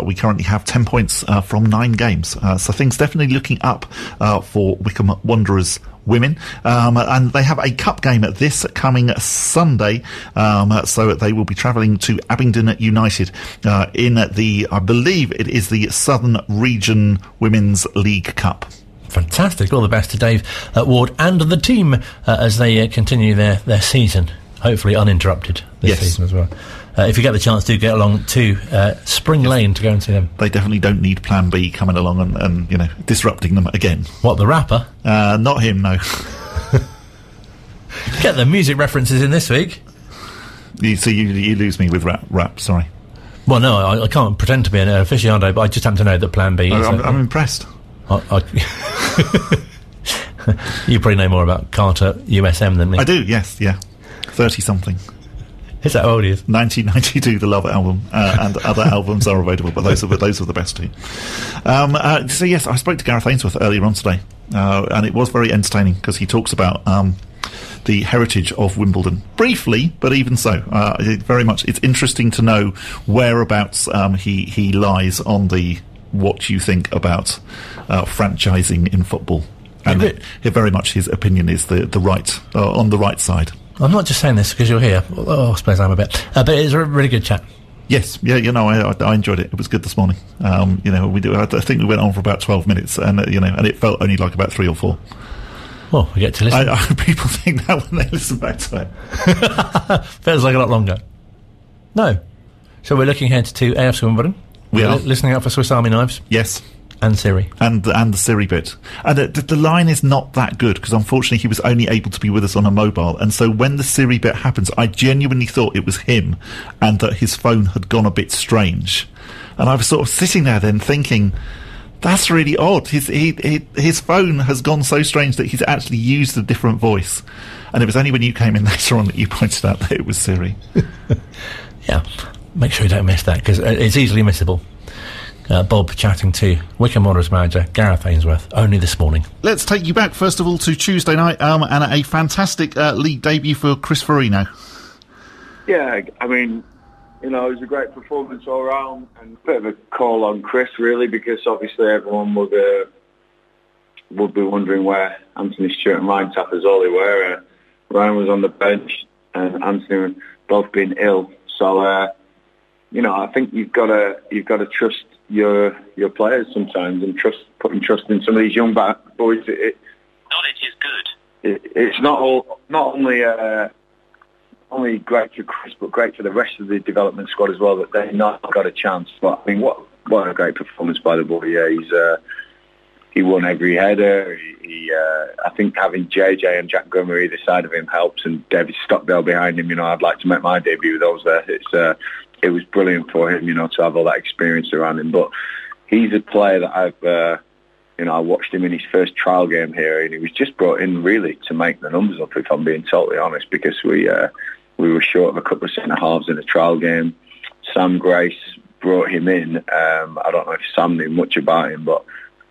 We currently have 10 points from 9 games, so things definitely looking up for Wycombe Wanderers women, and they have a cup game at this coming Sunday, so they will be travelling to Abingdon United in the, I believe it is the Southern Region Women's League Cup. Fantastic. All the best to Dave Ward and the team as they continue their season, hopefully uninterrupted this season as well. If you get the chance, do get along to Spring Lane to go and see them. They definitely don't need Plan B coming along and disrupting them again. What, the rapper? Not him, no. Get the music references in this week. You lose me with rap, sorry. Well, no, I can't pretend to be an aficionado, but I just happen to know that Plan B is... I'm impressed. You probably know more about Carter USM than me. I do, yes, yeah. 30-something. Is that how old he is? 1992, the Love album, and other albums are available, but those are the best two. So yes, I spoke to Gareth Ainsworth earlier on today, and it was very entertaining because he talks about the heritage of Wimbledon briefly, but even so, it's interesting to know whereabouts he lies on the what you think about franchising in football, and very much his opinion is the right on the right side. I'm not just saying this because you're here. I suppose I'm a bit. But it's a really good chat. Yes, yeah, I enjoyed it. It was good this morning. I think we went on for about 12 minutes, and and it felt only like about 3 or 4. Well, we get to listen. People think that when they listen back to it. Feels like a lot longer. No. So we're looking ahead to AFC Wimbledon. We are. Listening out for Swiss Army knives? Yes. And Siri. And the Siri bit. And the line is not that good, because unfortunately he was only able to be with us on a mobile. And so when the Siri bit happens, I genuinely thought it was him and that his phone had gone a bit strange. And I was sort of sitting there then thinking, that's really odd. His phone has gone so strange that he's actually used a different voice. And it was only when you came in later on that you pointed out that it was Siri. Yeah. Make sure you don't miss that, because it's easily missable. Bob chatting to Wycombe Wanderers manager Gareth Ainsworth only this morning. Let's take you back first of all to Tuesday night and a fantastic league debut for Chris Farino. Yeah, I mean, it was a great performance all round, and a bit of a call on Chris really, because obviously everyone would be wondering where Anthony Stewart and Ryan Tappers all they were. Ryan was on the bench and Anthony both been ill, so I think you've got to trust your players sometimes, and putting trust in some of these young boys. Knowledge is good. It's not only great for Chris, but great for the rest of the development squad as well, that they've not got a chance. But I mean, what a great performance by the boy. Yeah, he won every header. I think having JJ and Jack Gummer either side of him helps, and David Stockdale behind him. I'd like to make my debut with those there. It was brilliant for him, to have all that experience around him. But he's a player that I watched him in his first trial game here, and he was just brought in really to make the numbers up, if I'm being totally honest, because we were short of a couple of centre-halves in a trial game. Sam Grace brought him in. I don't know if Sam knew much about him, but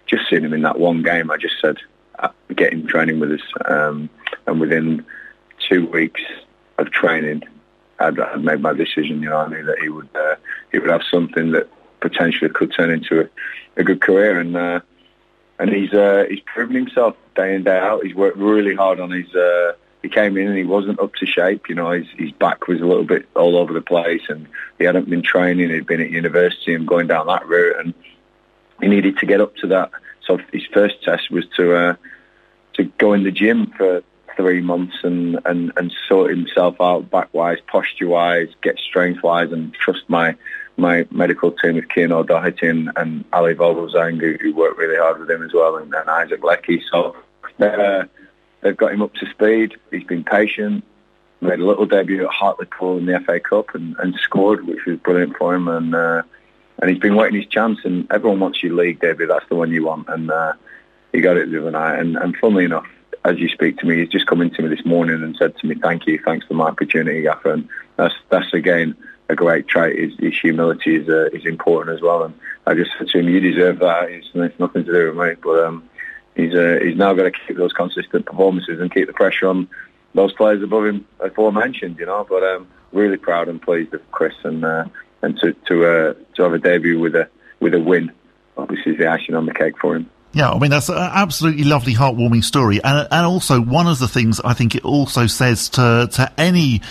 just seeing him in that one game, I just said, get him training with us. And within 2 weeks of training, I'd made my decision. I knew that he would have something that potentially could turn into a good career, and he's proven himself day in, day out. He's worked really hard on his. He came in and he wasn't up to shape. His back was a little bit all over the place, and he hadn't been training. He'd been at university and going down that route, and he needed to get up to that. So his first test was to go in the gym for 3 months and sort himself out back-wise, posture-wise, get strength-wise, and trust my medical team with Cian O'Doherty and Ali Vogelsang, who worked really hard with him as well, and Isaac Leckie. So they've got him up to speed. He's been patient, made a little debut at Hartlepool in the FA Cup and scored, which was brilliant for him. And he's been waiting his chance, and everyone wants your league debut. That's the one you want. And he got it the other night. And funnily enough, as you speak to me, he's just come into me this morning and said to me, "Thank you, thanks for my opportunity, Gaffer." And that's again a great trait. His humility is important as well. And I just said to him, "You deserve that. It's nothing to do with me." But he's now got to keep those consistent performances and keep the pressure on those players above him, aforementioned. But really proud and pleased of Chris, and to have a debut with a win, obviously, is the icing on the cake for him. Yeah, I mean, that's an absolutely lovely, heartwarming story. And also, one of the things I think it also says to any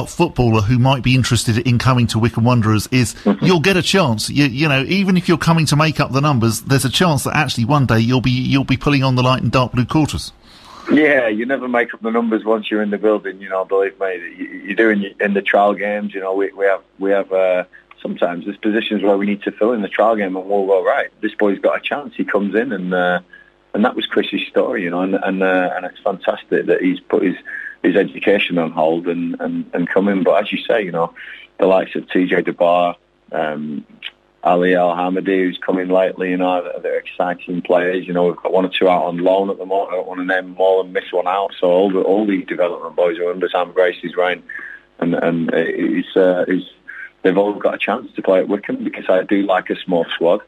footballer who might be interested in coming to Wycombe Wanderers is you'll get a chance. You know, even if you're coming to make up the numbers, there's a chance that actually one day you'll be pulling on the light and dark blue quarters. Yeah, you never make up the numbers once you're in the building, believe me. You're doing in the trial games, we have sometimes there's positions where we need to fill in the trial game and we'll go, right, this boy's got a chance, he comes in, and that was Chris's story, and it's fantastic that he's put his education on hold and come in. But as you say, the likes of TJ DeBar, Ali Al-Hamadi, who's come in lately, they're exciting players. We've got one or two out on loan at the moment. I don't want to name them all and miss one out. So all these development boys are under Sam Grace's reign, and they've all got a chance to play at Wycombe, because I do like a small squad.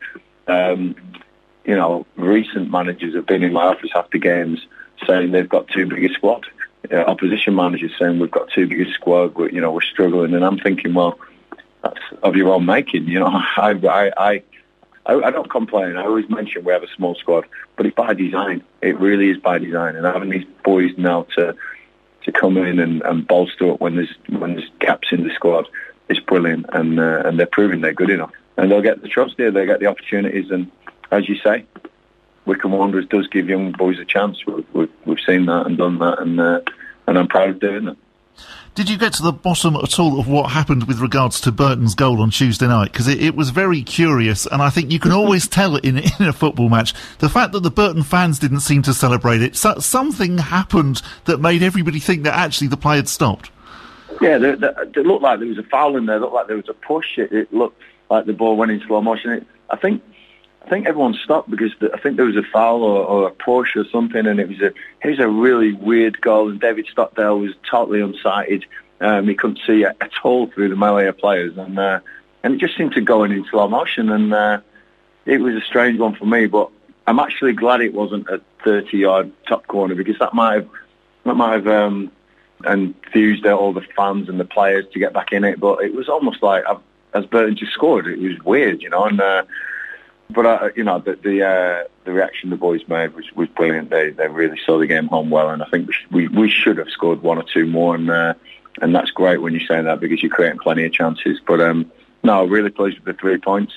Recent managers have been in my office after games saying they've got too big a squad. Opposition managers saying we've got too big a squad, we're struggling. And I'm thinking, well, that's of your own making. I don't complain. I always mention we have a small squad, but it's by design. It really is by design. And having these boys now to come in and bolster up when there's gaps in the squad, it's brilliant. And they're proving they're good enough. And they'll get the trust here. They'll get the opportunities. And as you say, Wycombe Wanderers does give young boys a chance. We've seen that and done that, and I'm proud of doing that. Did you get to the bottom at all of what happened with regards to Burton's goal on Tuesday night? Because it was very curious, and I think you can always tell in a football match. The fact that the Burton fans didn't seem to celebrate it, something happened that made everybody think that actually the play had stopped. Yeah, it looked like there was a foul in there. It looked like there was a push. It looked like the ball went in slow motion. I think everyone stopped because I think there was a foul or a push or something, and it was a really weird goal. And David Stockdale was totally unsighted. He couldn't see at all through the melee of players, and it just seemed to go in slow motion. And it was a strange one for me, but I'm actually glad it wasn't a 30-yard top corner, because that might have enthused all the fans and the players to get back in it. But it was almost like, as Burton just scored, it was weird, and. But the reaction the boys made was brilliant. They really saw the game home well, and I think we should have scored one or two more, and that's great when you say that, because you're creating plenty of chances. But no, really pleased with the 3 points.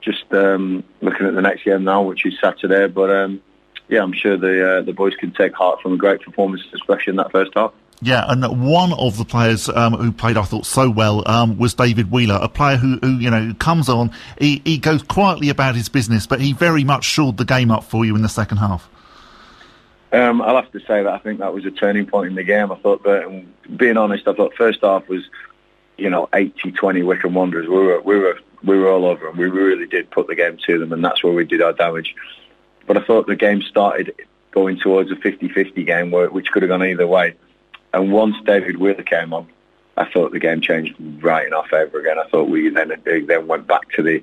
Just looking at the next game now, which is Saturday. But I'm sure the boys can take heart from a great performance, especially in that first half. Yeah, and one of the players who played, I thought, so well was David Wheeler, a player who comes on, he goes quietly about his business, but he very much shored the game up for you in the second half. I'll have to say that I think that was a turning point in the game. I thought that, being honest, I thought first half was, 80-20 Wycombe Wanderers. We were all over them. We really did put the game to them, and that's where we did our damage. But I thought the game started going towards a 50-50 game, which could have gone either way. And once David Wheeler came on, I thought the game changed right in our favour again. I thought we then went back to the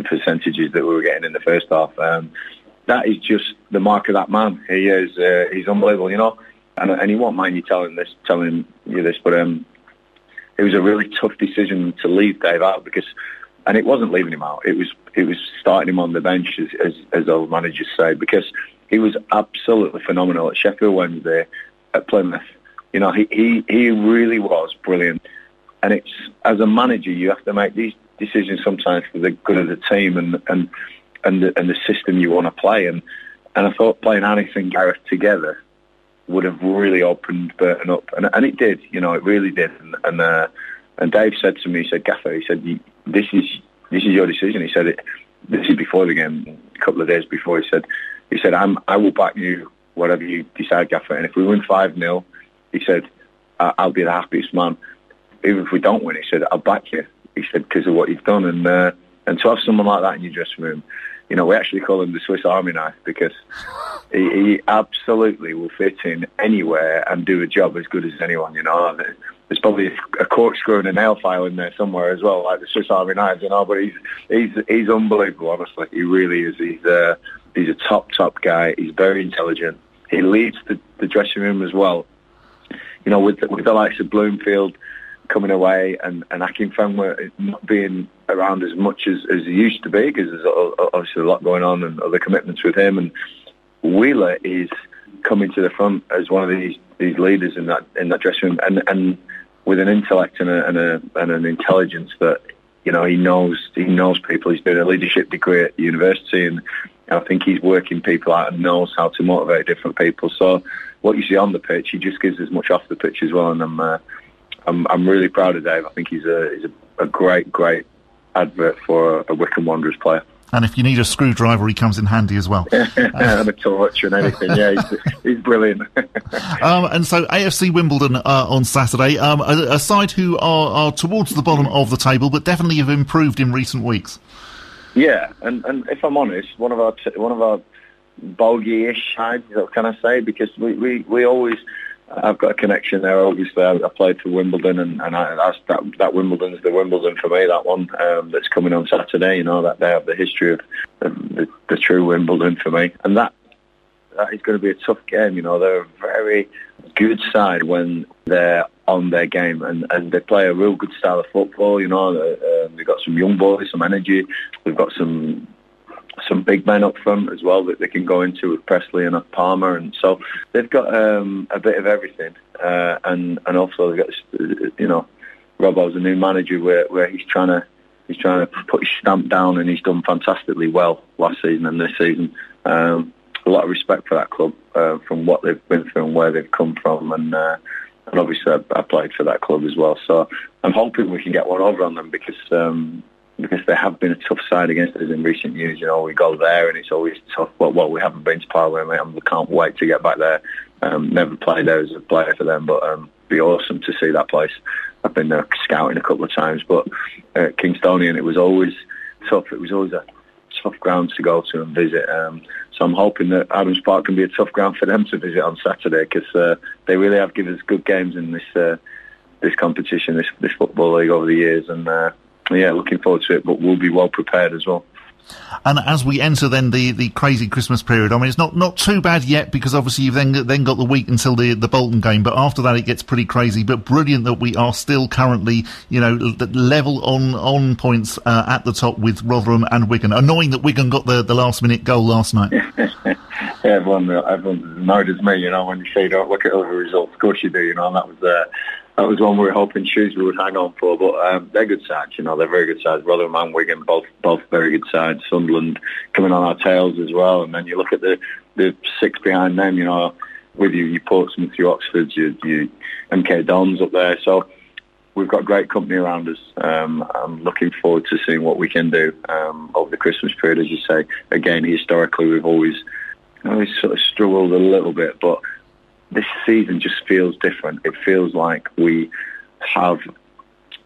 percentages that we were getting in the first half. That is just the mark of that man. He's unbelievable, and he won't mind you telling you this, but it was a really tough decision to leave Dave out, and it wasn't leaving him out. It was starting him on the bench, as old managers say, because he was absolutely phenomenal at Sheffield Wednesday. At Plymouth, he really was brilliant. And it's, as a manager, you have to make these decisions sometimes for the good of the team and the system you want to play. And I thought playing Aniff and Gareth together would have really opened Burton up, and it did. It really did. And Dave said to me, he said, "Gaffer," he said, "This is your decision." He said, "This is before the game, a couple of days before." He said, "I will back you. Whatever you decide, Gaffer. And if we win 5-0, he said, I'll be the happiest man. Even if we don't win," he said, "I'll back you." He said, "Because of what you've done." And to have someone like that in your dressing room, we actually call him the Swiss Army knife, because he absolutely will fit in anywhere and do a job as good as anyone. There's probably a corkscrew and a nail file in there somewhere as well, like the Swiss Army knives, but he's unbelievable, honestly. He really is. He's a top guy. He's very intelligent. He leads the dressing room as well. With the likes of Bloomfield coming away and Akinfenwa not being around as much as he used to be, because there's obviously a lot going on and other commitments with him. And Wheeler is coming to the front as one of these leaders in that dressing room, and with an intellect and an intelligence that he knows people. He's doing a leadership degree at university, and I think he's working people out and knows how to motivate different people. So what you see on the pitch, he just gives as much off the pitch as well. And I'm really proud of Dave. I think he's a great advert for a Wycombe Wanderers player. And if you need a screwdriver, he comes in handy as well. And a torch and anything. Yeah, he's brilliant. And so AFC Wimbledon on Saturday, a side who are towards the bottom of the table, but definitely have improved in recent weeks. Yeah, and if I'm honest, one of our bogey-ish sides, can I say? Because we always, I've got a connection there. Obviously, I played for Wimbledon, and that Wimbledon's the Wimbledon for me. That one that's coming on Saturday. That they have the history of the true Wimbledon for me, and that is going to be a tough game. They're a very good side when they're on their game, and they play a real good style of football. They've got some young boys, some energy. They've got some big men up front as well that they can go into with Presley and Palmer, and so they've got a bit of everything. And also they've got Robbo's a new manager where he's trying to put his stamp down, and he's done fantastically well last season and this season. A lot of respect for that club from what they've been through and where they've come from, and and obviously I played for that club as well. So I'm hoping we can get one over on them because they have been a tough side against us in recent years. You know, we go there and it's always tough. Well, we haven't been to Parliament, and we can't wait to get back there. Never played there as a player for them, but it'd be awesome to see that place. I've been there scouting a couple of times, but Kingstonian, it was always tough. It was always a tough ground to go to and visit. So I'm hoping that Adams Park can be a tough ground for them to visit on Saturday, because they really have given us good games in this competition, this football league over the years, and looking forward to it. But we'll be well prepared as well. And as we enter then the crazy Christmas period, I mean, it's not too bad yet, because obviously you've then got the week until the Bolton game, but after that it gets pretty crazy. But brilliant that we are still currently, level on points at the top with Rotherham and Wigan. Annoying that Wigan got the last minute goal last night. Everyone's annoyed as me, when you say you don't look at other results. Of course you do, and that was one we were hoping Shrewsbury would hang on for, but they're good sides, they're very good sides. Rotherham and Wigan, both very good sides. Sunderland coming on our tails as well, and then you look at the six behind them, with you Portsmouth, you Oxford, you MK Dons up there, so we've got great company around us. I'm looking forward to seeing what we can do over the Christmas period, as you say. Again, historically, we've always sort of struggled a little bit, but this season just feels different. It feels like we have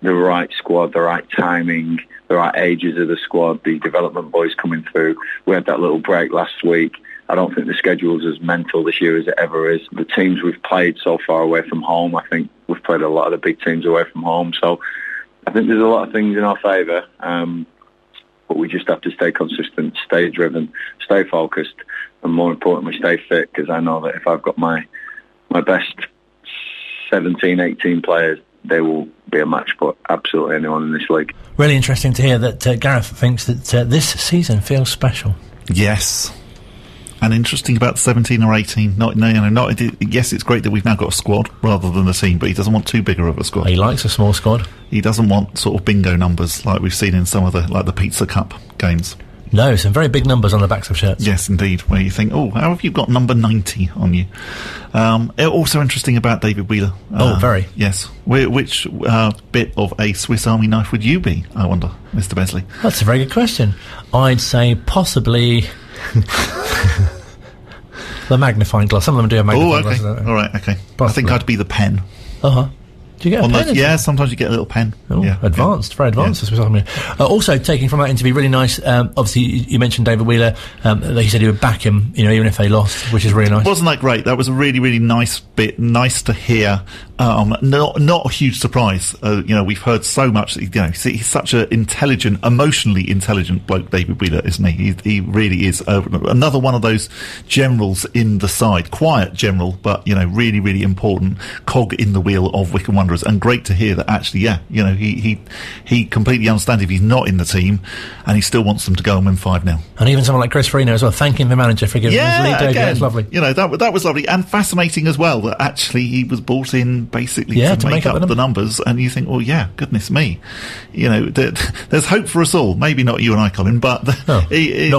the right squad, the right timing, the right ages of the squad, the development boys coming through. We had that little break last week. I don't think the schedule's as mental this year as it ever is. The teams we've played so far away from home, I think we've played a lot of the big teams away from home. So I think there's a lot of things in our favour, but we just have to stay consistent, stay driven, stay focused, and more importantly, stay fit, because I know that if I've got my best 17, 18 players, they will be a match for absolutely anyone in this league. Really interesting to hear that Gareth thinks that this season feels special. Yes. And interesting about 17 or 18. Yes, it's great that we've now got a squad rather than a team, but he doesn't want too bigger of a squad. He likes a small squad. He doesn't want sort of bingo numbers like we've seen in some of the Pizza Cup games. No, some very big numbers on the backs of shirts. Yes, indeed, where you think, how have you got number 90 on you? Also interesting about David Wheeler. Very. Yes. Which bit of a Swiss Army knife would you be, I wonder, Mr. Besley? That's a very good question. I'd say possibly the magnifying glass. Some of them do have magnifying glasses. Oh, okay. All right, okay. Possibly. I think I'd be the pen. Uh-huh. Do you get a pen? Yeah, sometimes you get a little pen. Oh, yeah, advanced, very advanced. Yeah. Also, taking from that interview, really nice. Obviously, you mentioned David Wheeler. He said he would back him, even if they lost, which is really nice. Wasn't that great? That was a really, really nice bit. Nice to hear. Not a huge surprise. We've heard so much. He's such an intelligent, emotionally intelligent bloke, David Wheeler, isn't he? He really is another one of those generals in the side. Quiet general, but really, really important cog in the wheel of Wycombe Wanderers. And great to hear that actually, he completely understands if he's not in the team, and he still wants them to go and win 5-0. And even someone like Chris Farino as well, thanking the manager for giving his lead debut. That's lovely. That was lovely and fascinating as well. That actually he was brought in basically to make up the numbers, and you think, goodness me, there's hope for us all. Maybe not you and I, Colin, but not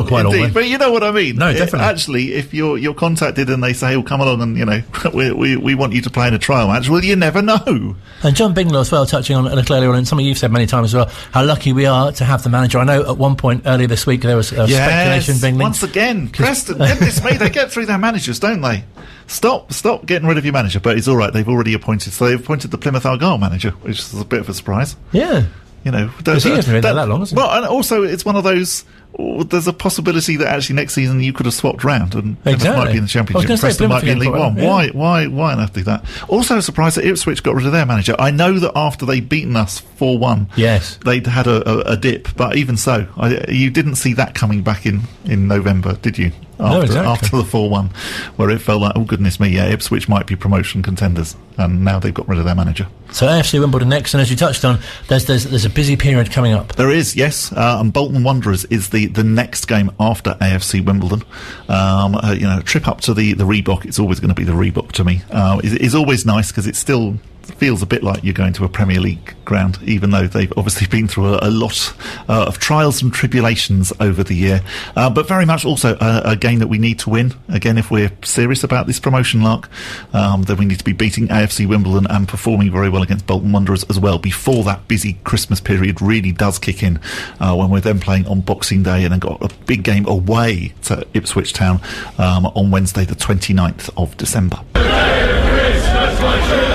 quite all. But you know what I mean. No, definitely. Actually, if you're contacted and they say, come along and we want you to play in a trial match, well, you never know. And John Bignall as well, touching on it earlier on, and something you've said many times as well, how lucky we are to have the manager. I know at one point earlier this week there was speculation being linked. Once again, Preston, goodness me, they get through their managers, don't they? Stop getting rid of your manager, but it's all right, they've already appointed the Plymouth Argyle manager, which is a bit of a surprise. Yeah. Because he hasn't been there that long, has he? Well, and also it's one of those. There's a possibility that actually next season you could have swapped round and Plymouth might be in the Championship, Preston might be in League One. Yeah. Why on earth do that? Also a surprise that Ipswich got rid of their manager. I know that after they'd beaten us 4-1, they'd had a dip, but even so, you didn't see that coming back in November, did you? After the 4-1, where it felt like, oh goodness me, Ipswich might be promotion contenders, and now they've got rid of their manager. So AFC Wimbledon next, and as you touched on, there's a busy period coming up. There is, yes, and Bolton Wanderers is the next game after AFC Wimbledon. A trip up to the Reebok, it's always going to be the Reebok to me. It's always nice because it's still feels a bit like you're going to a Premier League ground, even though they've obviously been through a lot of trials and tribulations over the year. But very much also a game that we need to win. Again, if we're serious about this promotion lark, then we need to be beating AFC Wimbledon and performing very well against Bolton Wanderers as well before that busy Christmas period really does kick in, when we're then playing on Boxing Day and then got a big game away to Ipswich Town on Wednesday the 29th of December.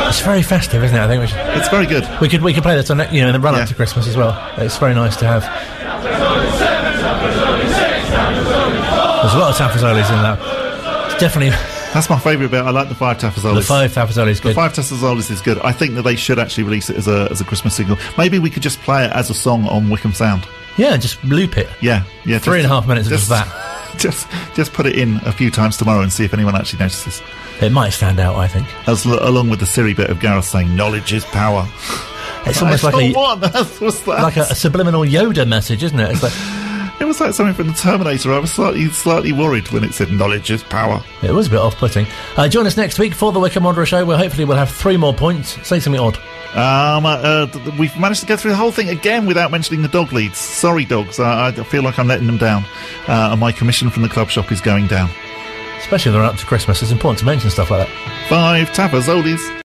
It's very festive, isn't it? I think it's very good. We could play this on, in the run up to Christmas as well. It's very nice to have. There's a lot of Tafazzolis in that. It's definitely. That's my favourite bit. I like the 5 Tafazzolis. The 5 Tafazzolis is good. The 5 Tafazzolis is good. I think that they should actually release it as a Christmas single. Maybe we could just play it as a song on Wycombe Sound. Yeah, just loop it. Yeah. 3.5 minutes of just that. Just put it in a few times tomorrow and see if anyone actually notices. It might stand out, I think. Along with the Siri bit of Gareth saying, "Knowledge is power." It's almost like a subliminal Yoda message, isn't it? It's like, it was like something from the Terminator. I was slightly worried when it said "knowledge is power." It was a bit off-putting. Join us next week for the Wycombe Wanderers Show, where hopefully we'll have 3 more points. Say something odd. We've managed to go through the whole thing again without mentioning the dog leads. Sorry, dogs. I feel like I'm letting them down. And my commission from the club shop is going down. Especially if they're up to Christmas. It's important to mention stuff like that. 5 Tafazzolis.